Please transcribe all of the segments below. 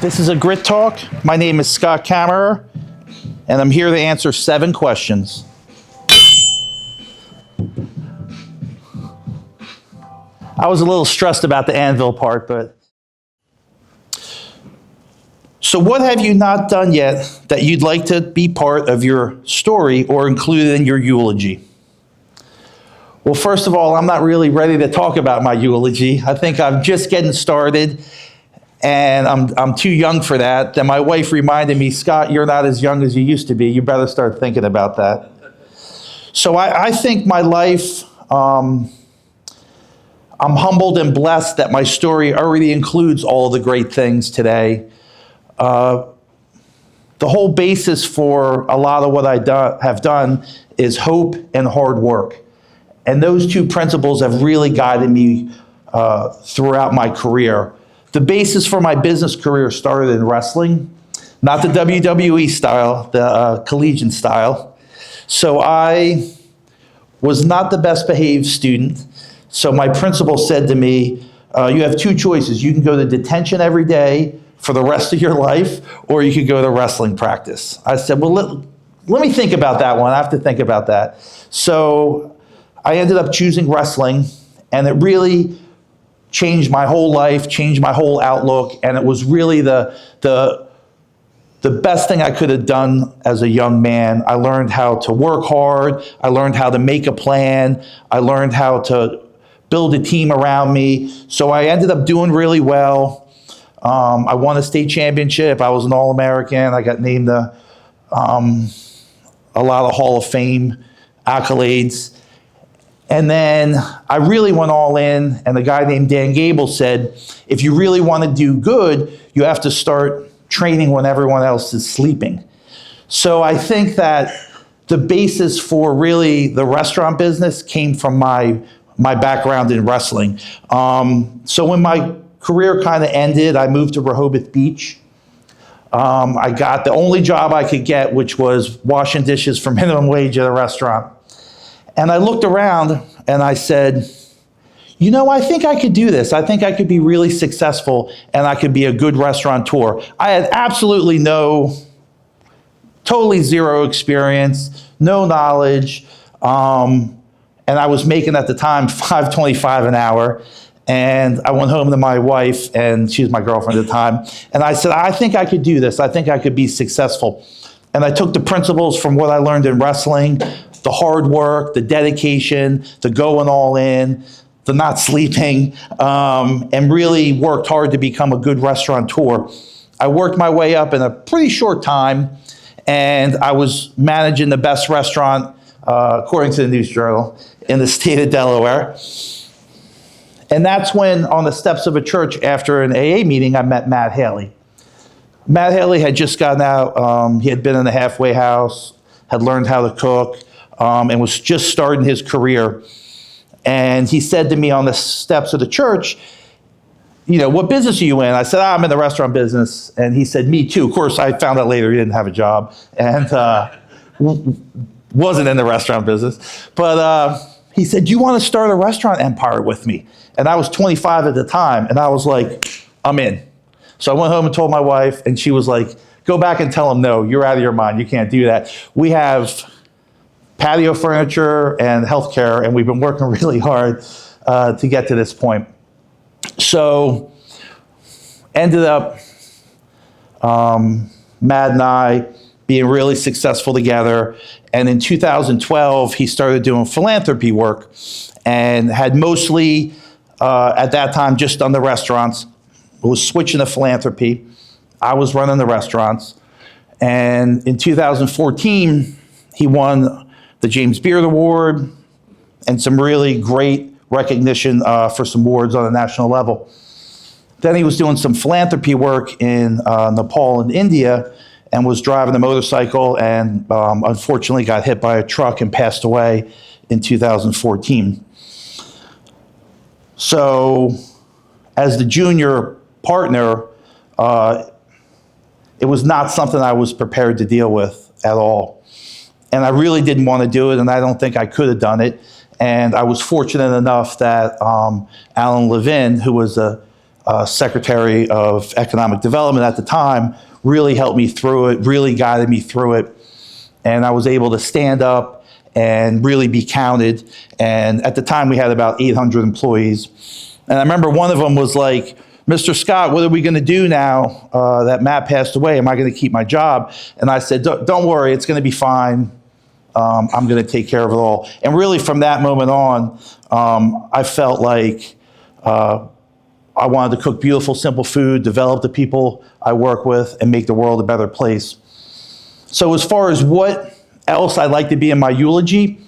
This is a Grit Talk. My name is Scott Kammerer, and I'm here to answer 7 questions. I was a little stressed about the anvil part, but... So what have you not done yet that you'd like to be part of your story or included in your eulogy? Well, first of all, I'm not really ready to talk about my eulogy. I think I'm just getting started, and I'm too young for that. Then my wife reminded me, Scott, you're not as young as you used to be. You better start thinking about that. So I think my life, I'm humbled and blessed that my story already includes all the great things today. The whole basis for a lot of what I have done is hope and hard work. And those 2 principles have really guided me throughout my career. The basis for my business career started in wrestling, not the WWE style, the collegiate style. So I was not the best behaved student. So my principal said to me, you have 2 choices. You can go to detention every day for the rest of your life, or you could go to wrestling practice. I said, well, let me think about that one. I have to think about that. So I ended up choosing wrestling, and it really changed my whole life, changed my whole outlook, and it was really the best thing I could have done as a young man. I learned how to work hard. I learned how to make a plan. I learned how to build a team around me. So I ended up doing really well. I won a state championship. I was an All-American. I got named a lot of Hall of Fame accolades. And then I really went all in, and a guy named Dan Gable said, if you really want to do good, you have to start training when everyone else is sleeping. So I think that the basis for really the restaurant business came from my background in wrestling. So when my career kind of ended, I moved to Rehoboth Beach. I got the only job I could get, which was washing dishes for minimum wage at a restaurant. And I looked around and I said, you know, I think I could do this. I think I could be really successful and I could be a good restaurateur. I had absolutely totally zero experience, no knowledge. And I was making at the time $5.25 an hour. And I went home to my wife, and she was my girlfriend at the time. And I said, I think I could do this. I think I could be successful. And I took the principles from what I learned in wrestling, the hard work, the dedication, the going all in, the not sleeping, and really worked hard to become a good restaurateur. I worked my way up in a pretty short time, and I was managing the best restaurant, according to the News Journal, in the state of Delaware. And that's when, on the steps of a church after an AA meeting, I met Matt Haley. Matt Haley had just gotten out. He had been in the halfway house, had learned how to cook, and was just starting his career. And he said to me on the steps of the church, you know, what business are you in? I said, I'm in the restaurant business. And he said, me too. Of course, I found out later he didn't have a job and wasn't in the restaurant business. But he said, do you want to start a restaurant empire with me? And I was 25 at the time, and I was like, I'm in. So I went home and told my wife, and she was like, go back and tell him, no, you're out of your mind. You can't do that. We have patio furniture and healthcare, and we've been working really hard to get to this point. So ended up Matt and I being really successful together. And in 2012, he started doing philanthropy work and had mostly, at that time, just done the restaurants. Was switching to philanthropy. I was running the restaurants. And in 2014, he won the James Beard Award and some really great recognition for some awards on a national level. Then he was doing some philanthropy work in Nepal and India and was driving a motorcycle and unfortunately got hit by a truck and passed away in 2014. So as the junior partner, it was not something I was prepared to deal with at all. And I really didn't want to do it, and I don't think I could have done it. And I was fortunate enough that Alan Levin, who was a Secretary of Economic Development at the time, really helped me through it, really guided me through it. And I was able to stand up and really be counted. And at the time, we had about 800 employees. And I remember one of them was like, Mr. Scott, what are we going to do now that Matt passed away? Am I going to keep my job? And I said, don't worry, it's going to be fine. I'm going to take care of it all. And really, from that moment on, I felt like I wanted to cook beautiful, simple food, develop the people I work with, and make the world a better place. So as far as what else I'd like to be in my eulogy,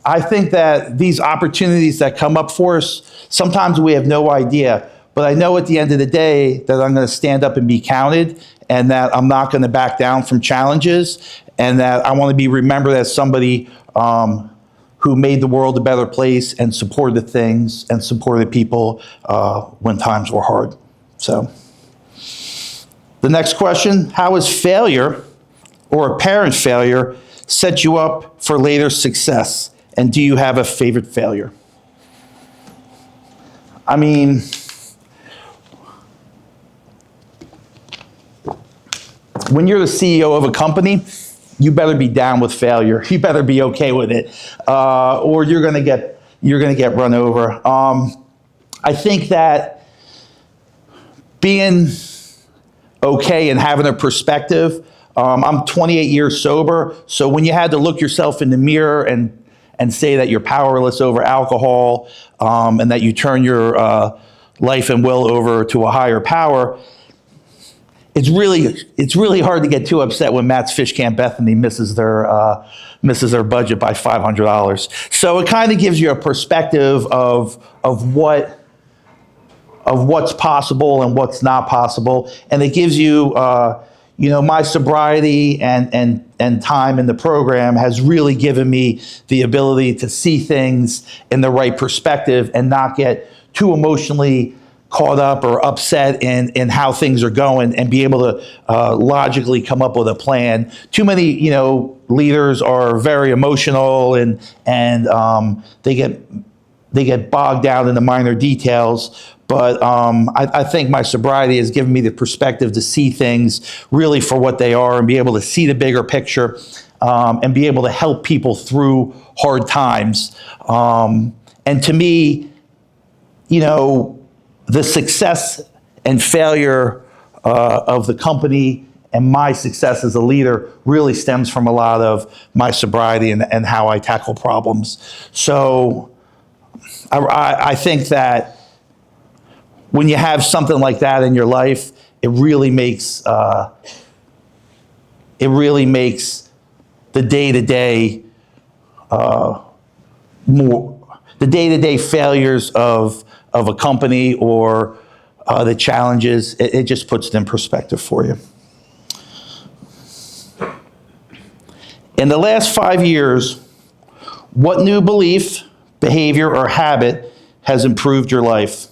I think that these opportunities that come up for us, sometimes we have no idea. But I know at the end of the day that I'm going to stand up and be counted, and that I'm not going to back down from challenges, and that I want to be remembered as somebody who made the world a better place and supported things and supported people when times were hard. So the next question, how has failure or apparent failure set you up for later success? And do you have a favorite failure? I mean, when you're the CEO of a company, you better be down with failure. You better be okay with it, or you're gonna get run over. I think that being okay and having a perspective. I'm 28 years sober, so when you had to look yourself in the mirror and say that you're powerless over alcohol, and that you turn your life and will over to a higher power, it's really hard to get too upset when Matt's Fish Camp Bethany misses their budget by $500. So it kind of gives you a perspective of what's possible and what's not possible, and it gives you my sobriety and time in the program has really given me the ability to see things in the right perspective and not get too emotionally caught up or upset in how things are going, and be able to logically come up with a plan. Too many, leaders are very emotional and they get bogged down in the minor details. But I think my sobriety has given me the perspective to see things really for what they are and be able to see the bigger picture, and be able to help people through hard times. And to me, the success and failure of the company and my success as a leader really stems from a lot of my sobriety and how I tackle problems. So I think that when you have something like that in your life, it really makes the day-to-day the day-to-day failures of a company or the challenges, it just puts it in perspective for you. In the last 5 years, what new belief, behavior, or habit has improved your life?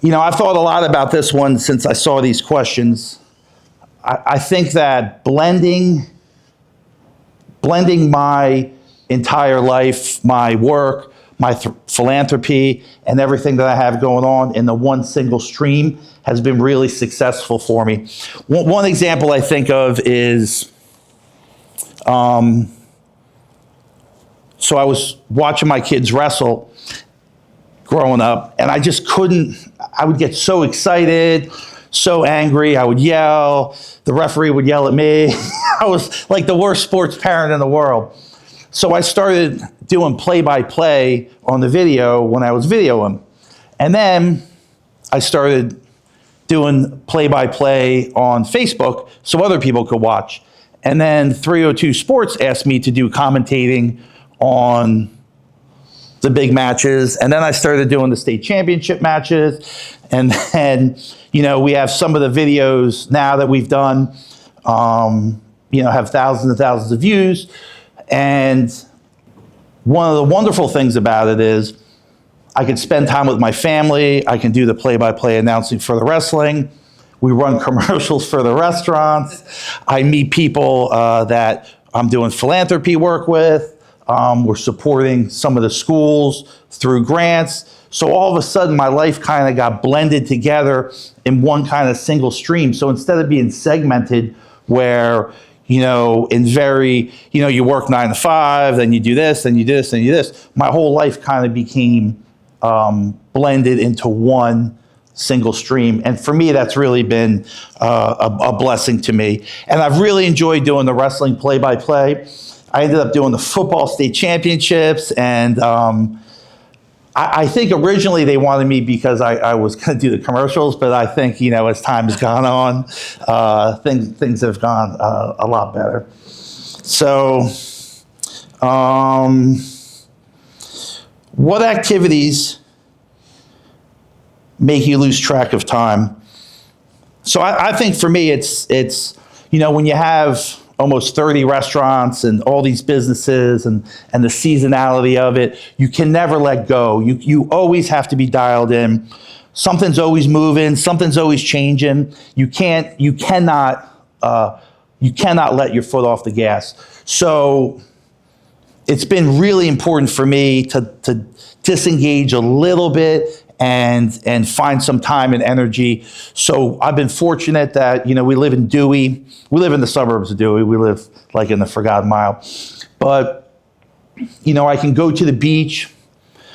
I've thought a lot about this one since I saw these questions. I think that blending my entire life, my work, my philanthropy, and everything that I have going on in the one single stream has been really successful for me. One example I think of is, so I was watching my kids wrestle growing up, and I just I would get so excited, so angry, I would yell, the referee would yell at me. I was like the worst sports parent in the world. So I started doing play-by-play on the video when I was videoing. And then I started doing play-by-play on Facebook so other people could watch. And then 302 Sports asked me to do commentating on the big matches. And then I started doing the state championship matches. And then, we have some of the videos now that we've done, have thousands and thousands of views. And one of the wonderful things about it is I can spend time with my family. I can do the play-by-play announcing for the wrestling. We run commercials for the restaurants. I meet people that I'm doing philanthropy work with. We're supporting some of the schools through grants. So all of a sudden, my life kind of got blended together in one kind of single stream. So instead of being segmented where, in very, you work 9 to 5, then you do this, then you do this, then you do this, my whole life kind of became blended into one single stream. And for me, that's really been a blessing to me. And I've really enjoyed doing the wrestling play-by-play. I ended up doing the football state championships, and I think originally they wanted me because I was going to do the commercials, but I think, as time has gone on, things have gone a lot better. So, what activities make you lose track of time? So I think for me, it's when you have almost 30 restaurants and all these businesses and the seasonality of it, you can never let go. You always have to be dialed in. Something's always moving, something's always changing. You cannot let your foot off the gas. So it's been really important for me to disengage a little bit and find some time and energy. So I've been fortunate that, we live in Dewey. We live in the suburbs of Dewey. We live like in the Forgotten Mile. But, I can go to the beach.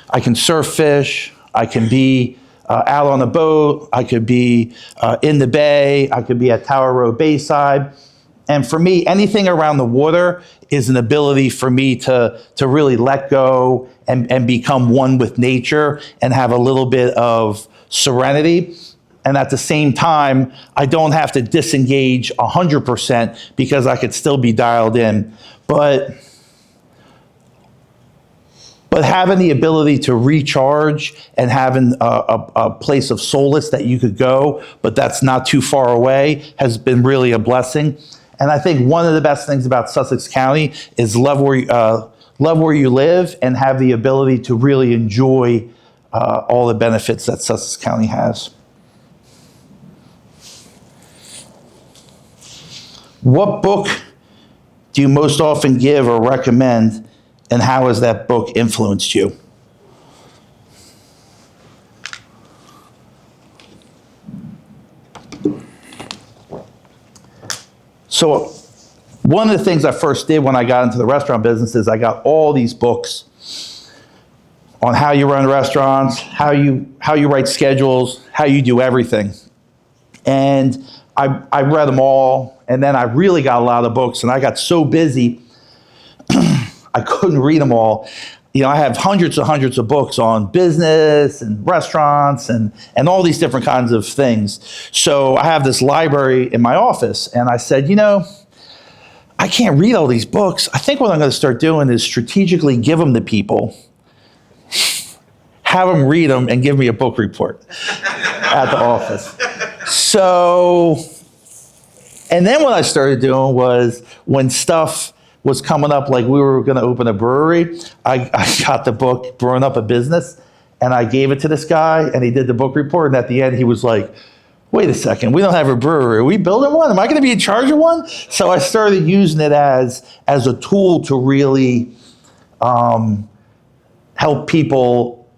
I can surf fish. I can be out on a boat. I could be in the bay. I could be at Tower Road Bayside. And for me, anything around the water is an ability for me to really let go and become one with nature and have a little bit of serenity. And at the same time, I don't have to disengage 100% because I could still be dialed in. But having the ability to recharge and having a place of solace that you could go, but that's not too far away, has been really a blessing. And I think one of the best things about Sussex County is love where you live and have the ability to really enjoy all the benefits that Sussex County has. What book do you most often give or recommend, and how has that book influenced you? So one of the things I first did when I got into the restaurant business is I got all these books on how you run restaurants, how you write schedules, how you do everything. And I read them all, and then I really got a lot of books, and I got so busy, I couldn't read them all. I have hundreds and hundreds of books on business and restaurants and all these different kinds of things. So I have this library in my office, and I said, I can't read all these books. I think what I'm going to start doing is strategically give them to people, have them read them, and give me a book report at the office. So, and then what I started doing was when stuff was coming up, like we were going to open a brewery, I got the book, Brewing Up a Business, and I gave it to this guy, and he did the book report, and at the end he was like, wait a second, we don't have a brewery. Are we building one? Am I going to be in charge of one? So I started using it as a tool to really help people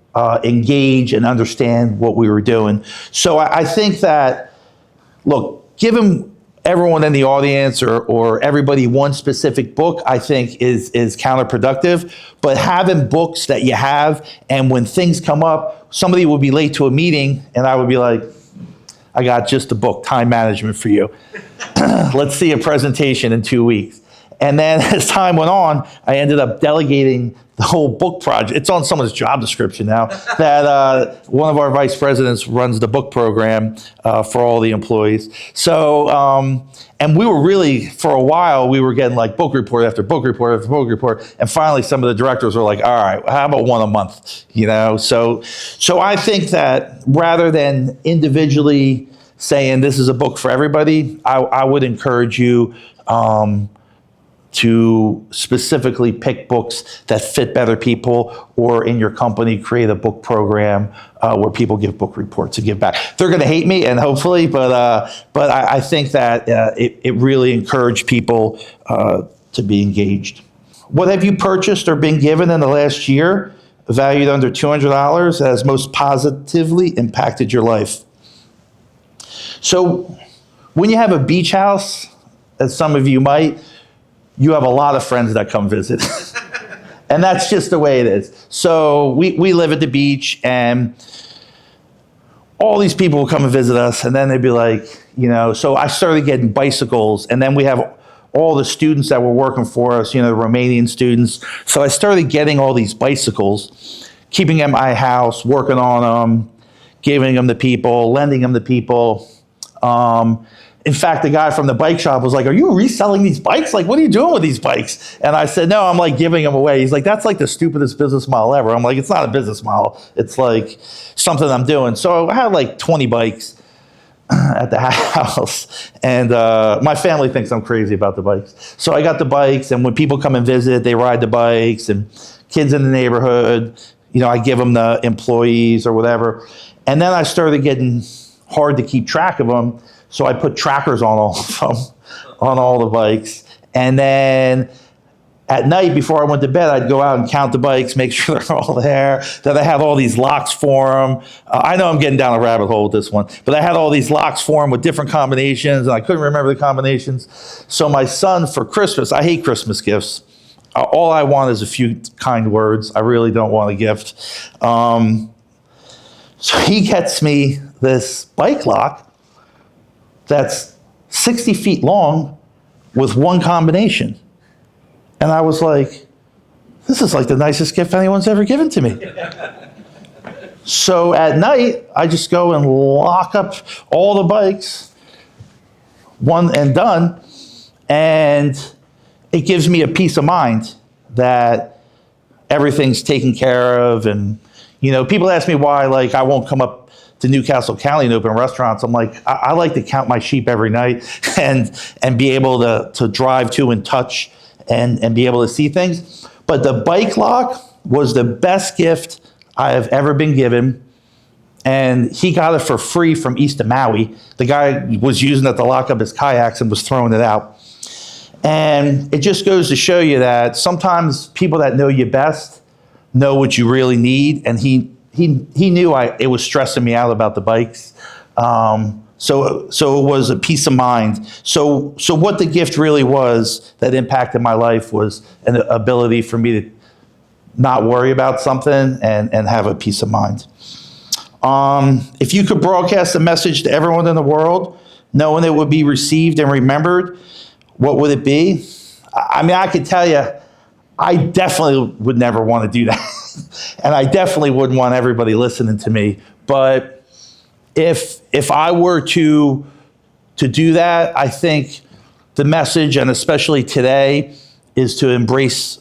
engage and understand what we were doing. So I think that, look, giving everyone in the audience or everybody one specific book, I think is counterproductive. But having books that you have, and when things come up, somebody will be late to a meeting, and I would be like, I got just a book, Time Management, for you. Let's see a presentation in 2 weeks. And then as time went on, I ended up delegating the whole book project. It's on someone's job description now, that one of our vice presidents runs the book program for all the employees. So, and we were really, for a while, we were getting like book report after book report after book report. And finally, some of the directors were like, all right, how about one a month? So I think that rather than individually saying this is a book for everybody, I would encourage you to specifically pick books that fit better people, or in your company, create a book program where people give book reports to give back. They're going to hate me, and hopefully, but I think that it really encouraged people to be engaged. What have you purchased or been given in the last year, valued under $200, that has most positively impacted your life? So when you have a beach house, as some of you might, you have a lot of friends that come visit. And that's just the way it is. So we live at the beach, and all these people will come and visit us, and then they'd be like, so I started getting bicycles, and then we have all the students that were working for us, the Romanian students. So I started getting all these bicycles, keeping them at my house, working on them, giving them to people, lending them to people. In fact, the guy from the bike shop was like, "Are you reselling these bikes? Like, what are you doing with these bikes?" And I said, "No, I'm like giving them away." He's like, "That's like the stupidest business model ever." I'm like, "It's not a business model. It's like something I'm doing." So I had like 20 bikes at the house, and my family thinks I'm crazy about the bikes. So I got the bikes, and when people come and visit, they ride the bikes, and kids in the neighborhood, I give them the employees or whatever. And then I started getting hard to keep track of them, so I put trackers on all of them, on all the bikes. And then at night, before I went to bed, I'd go out and count the bikes, make sure they're all there, that I have all these locks for them. I know I'm getting down a rabbit hole with this one, but I had all these locks for them with different combinations, and I couldn't remember the combinations. So my son, for Christmas, I hate Christmas gifts. All I want is a few kind words. I really don't want a gift. So he gets me this bike lock that's 60 feet long with one combination. And I was like, this is like the nicest gift anyone's ever given to me. So at night, I just go and lock up all the bikes, one and done, and it gives me a peace of mind that everything's taken care of. And, people ask me why, like, I won't come up to Newcastle County and open restaurants. I'm like, I like to count my sheep every night and be able to drive to and touch and be able to see things. But the bike lock was the best gift I have ever been given. And he got it for free from east of Maui. The guy was using it to lock up his kayaks and was throwing it out. And it just goes to show you that sometimes people that know you best know what you really need. And he knew it was stressing me out about the bikes. So it was a peace of mind. So what the gift really was that impacted my life was an ability for me to not worry about something and have a peace of mind. If you could broadcast a message to everyone in the world, knowing it would be received and remembered, what would it be? I mean, I could tell you, I definitely would never want to do that. And I definitely wouldn't want everybody listening to me. But if I were to do that, I think the message, and especially today, is to embrace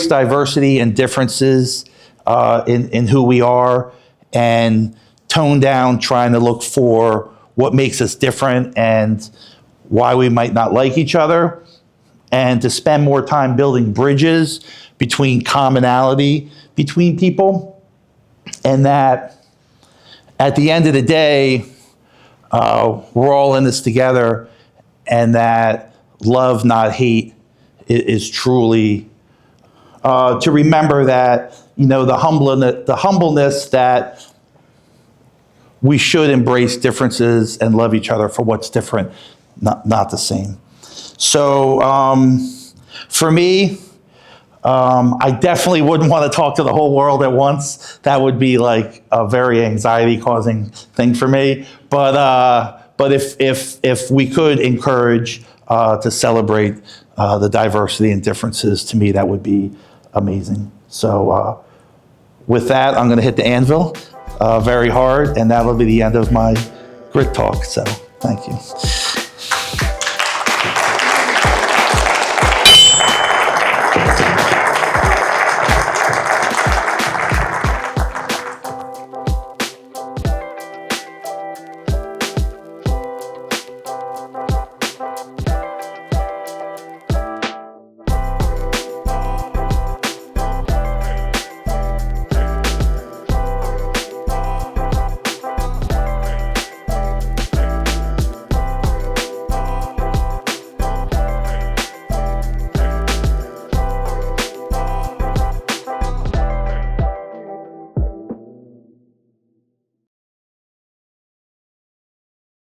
diversity and differences in who we are, and tone down trying to look for what makes us different and why we might not like each other, and to spend more time building bridges between commonality between people, and that at the end of the day, we're all in this together, and that love, not hate, is truly to remember that, the humbleness that we should embrace differences and love each other for what's different, not the same. So for me, I definitely wouldn't want to talk to the whole world at once. That would be like a very anxiety-causing thing for me. But if we could encourage to celebrate the diversity and differences, to me that would be amazing. So with that, I'm going to hit the anvil very hard, and that'll be the end of my grit talk. So thank you.